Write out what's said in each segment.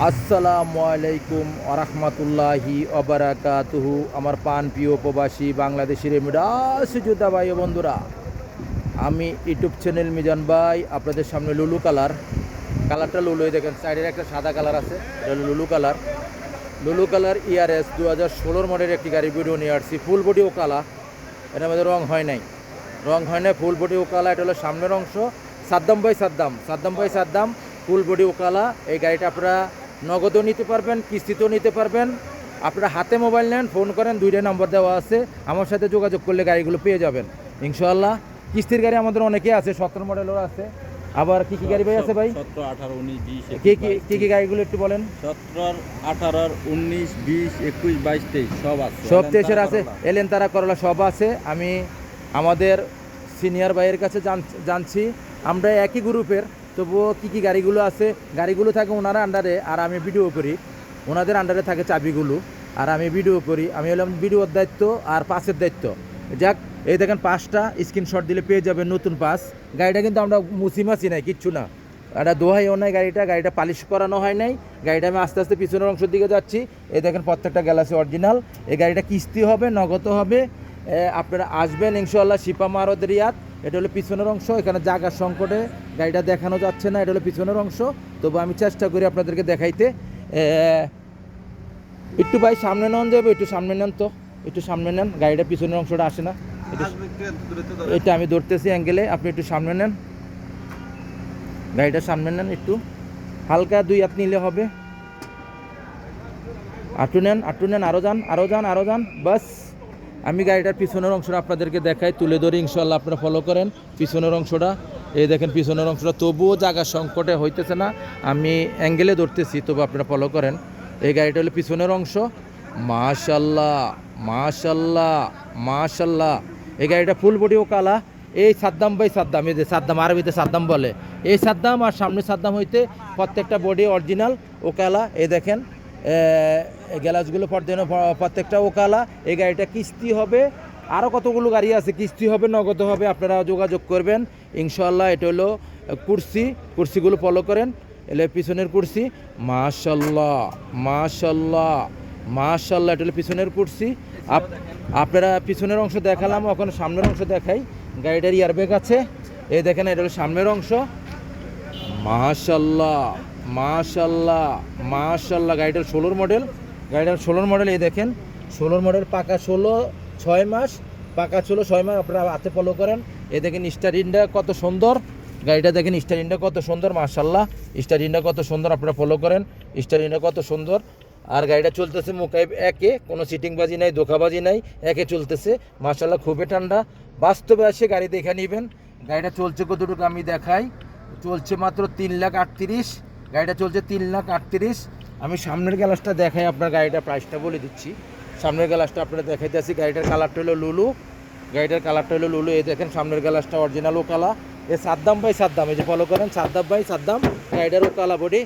আসসালামু আলাইকুম আরহামতুল্লাহি অবরাকাতুহু। আমার পান প্রিয় প্রবাসী বাংলাদেশের যোদ্ধা ভাই ও বন্ধুরা, আমি ইউটিউব চ্যানেল মিজান ভাই আপনাদের সামনে লুলু কালারটা লুলুই দেখেন, সাইডের একটা সাদা কালার আছে, এটা হলো লুলু কালার ERS 2016 মডেলের একটি গাড়ি ভিডিও নিয়ে আসছি। ফুল বডি ও কালা, এটার মধ্যে রং হয় নাই, ফুল বডি ও কালা। এটা হলো সামনের অংশ, সাদ্দাম বাই সাদ্দাম ফুল বডি ও কালা। এই গাড়িটা আপনারা নগদও নিতে পারবেন, কিস্তিতেও নিতে পারবেন। আপনারা হাতে মোবাইল নেন, ফোন করেন, 2টা নম্বর দেওয়া আছে, আমার সাথে যোগাযোগ করলে গাড়িগুলো পেয়ে যাবেন ইনশাআল্লাহ। কিস্তির গাড়ি আমাদের অনেকেই আছে, 17 মডেলেরও আছে। আবার কি কি গাড়ি ভাই আছে ভাই? 17, 18, 19, 20, কি গাড়িগুলো একটু বলেন। 17, 18, 19, 20, 21, 22, 23 সব আছে, সব 23-এর আছে, এলেন তারা করলা সব আছে। আমি আমাদের সিনিয়র ভাইয়ের কাছে জানছি, আমরা একই গ্রুপের, তবুও কী গাড়িগুলো আছে, গাড়িগুলো থাকে ওনারা আন্ডারে, আর আমি ভিডিও করি। ওনাদের আন্ডারে থাকে চাবিগুলো, আর আমি ভিডিও করি। আমি হলাম ভিডিওর দায়িত্ব আর পাসের দায়িত্ব। যাক, এই দেখেন পাসটা স্ক্রিনশট দিলে পেয়ে যাবেন, নতুন পাস। গাড়িটা কিন্তু আমরা মুছিমাছি নাই, কিচ্ছু না, এটা দোহাইও নাই। গাড়িটা পালিশ করানো হয় নাই। গাড়িটা আমি আস্তে আস্তে পিছনের অংশের দিকে যাচ্ছি। এই দেখেন প্রত্যেকটা গ্যালাসি অরিজিনাল। এই গাড়িটা কিস্তি হবে, নগদ হবে। আপনারা আসবেন ইনশাআল্লাহ, শিপা মারদ রিয়াদ। এটা হলো পিছনের অংশ, এখানে জায়গার সংকটে গাড়িটা দেখানো যাচ্ছে না। এটা হলো পিছনের অংশ, তবু আমি চেষ্টা করি আপনাদেরকে দেখাইতে। একটু ভাই সামনে নেন যাবে, একটু সামনে নেন, তো একটু সামনে নেন, গাড়িটা পিছনের অংশটা আসে না। এটা আমি ধরতেছি অ্যাঙ্গেলে, আপনি একটু সামনে নেন, গাড়িটা সামনে নেন, একটু হালকা 2 হাত নিলে হবে। আটু নেন, আরও যান, বাস। আমি গাড়িটার পিছনের অংশটা আপনাদেরকে দেখাই, তুলে ধরি ইনশাআল্লাহ, আপনারা ফলো করেন পিছনের অংশটা। এই দেখেন পিছনের অংশটা, তবুও জায়গার সংকটে হইতেছে না, আমি অ্যাঙ্গেলে ধরতেছি, তবু আপনারা ফলো করেন। এই গাড়িটা হলো পিছনের অংশ। মাশাল্লাহ। এই গাড়িটা ফুল বডি ও কালা। এই সাদ্দাম বাই সাদ্দাম, এই যে সাদ্দাম, আরবিতে সাদ্দাম বলে, এই সাদ্দাম আর সামনে সাদ্দাম হইতে প্রত্যেকটা বডি অরিজিনাল ও কালা। এই দেখেন গ্যালাসগুলো প্রত্যেকটা ও কালা। এই গাড়িটা কিস্তি হবে, আরও কতগুলো গাড়ি আছে, কিস্তি হবে, নগদ হবে, আপনারা যোগাযোগ করবেন ইনশাআল্লাহ। এটা হলো কুরসিগুলো ফলো করেন, এলে পিছনের কুরসি। মাশাল্লাহ, এটা হলো পিছনের কুরসি। আপনারা পিছনের অংশ দেখালাম, ওখানে সামনের অংশ দেখাই। গাড়িটার এয়ারব্যাগ আছে, এই দেখেন, এটা হলো সামনের অংশ। মাশাল্লাহ। গাড়িটার 16 মডেল। এই দেখেন 16 মডেল, পাকা 6 মাস, আপনারা হাতে ফলো করেন। এই দেখেন স্টারিংটা কত সুন্দর, গাড়িটা দেখেন স্টারিংটা কত সুন্দর, মাশাল্লাহ, স্টারিংটা কত সুন্দর, আপনারা ফলো করেন, স্টারিংটা কত সুন্দর। আর গাড়িটা চলতেছে মোকাইব একে, কোনো সিটিংবাজি নাই, ধোকাবাজি নাই, একে চলতেছে মাশাল্লাহ, খুবই ঠান্ডা। বাস্তবে আসে গাড়ি দেখে নেবেন। গাড়িটা চলছে কতটুকু আমি দেখাই, চলছে মাত্র 3,38,000। গাড়িটা চলছে 3,38,000। আমি সামনের গ্লাসটা দেখাই, আপনার গাড়িটার প্রাইসটা বলে দিচ্ছি। সামনের গ্লাসটা আপনারা দেখাইতে আসি। গাড়িটার কালারটা হলো লুলু, এই দেখেন সামনের গ্লাসটা অরিজিনাল ও কালা। এ সাদ্দাম বাই সাদ্দাম, এই যে ফলো করেন, সাদ্দাম বাই সাদ্দাম, গাড়িটার ও কালা বডি।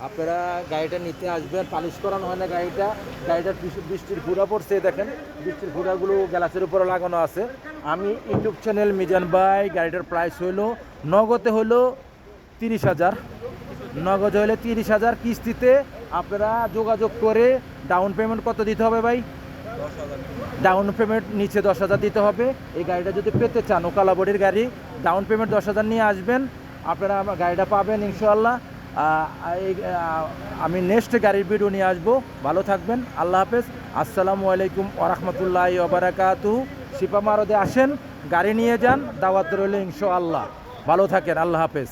আপনারা গাড়িটা নিতে আসবেন, পালিশ করানো হয় না গাড়িটার বৃষ্টির ফুড়া পড়ছে, দেখেন বৃষ্টির ফুড়াগুলো গ্লাসের উপরে লাগানো আছে। আমি ইউটিউব চ্যানেল মিজান ভাই, গাড়িটার প্রাইস হলো নগদে হলো 30,000, নগদ হলে 30,000, কিস্তিতে আপনারা যোগাযোগ করে। ডাউন পেমেন্ট কত দিতে হবে ভাই? 10,000। ডাউন পেমেন্ট নিচে 10,000 দিতে হবে। এই গাড়িটা যদি পেতে চান, ও কালা বডির গাড়ি, ডাউন পেমেন্ট 10,000 নিয়ে আসবেন, আপনারা আমার গাড়িটা পাবেন ইনশাআল্লাহ। আমি নেক্সট গাড়ির ভিডিও নিয়ে আসবো। ভালো থাকবেন, আল্লাহ হাফেজ, আসসালামু আলাইকুম ওরহমতুল্লাহি ওবারাকাতুহু। শিপা মারদে আসেন, গাড়ি নিয়ে যান, দাওয়াত রইল ইনশাআল্লাহ। ভালো থাকেন, আল্লাহ হাফেজ।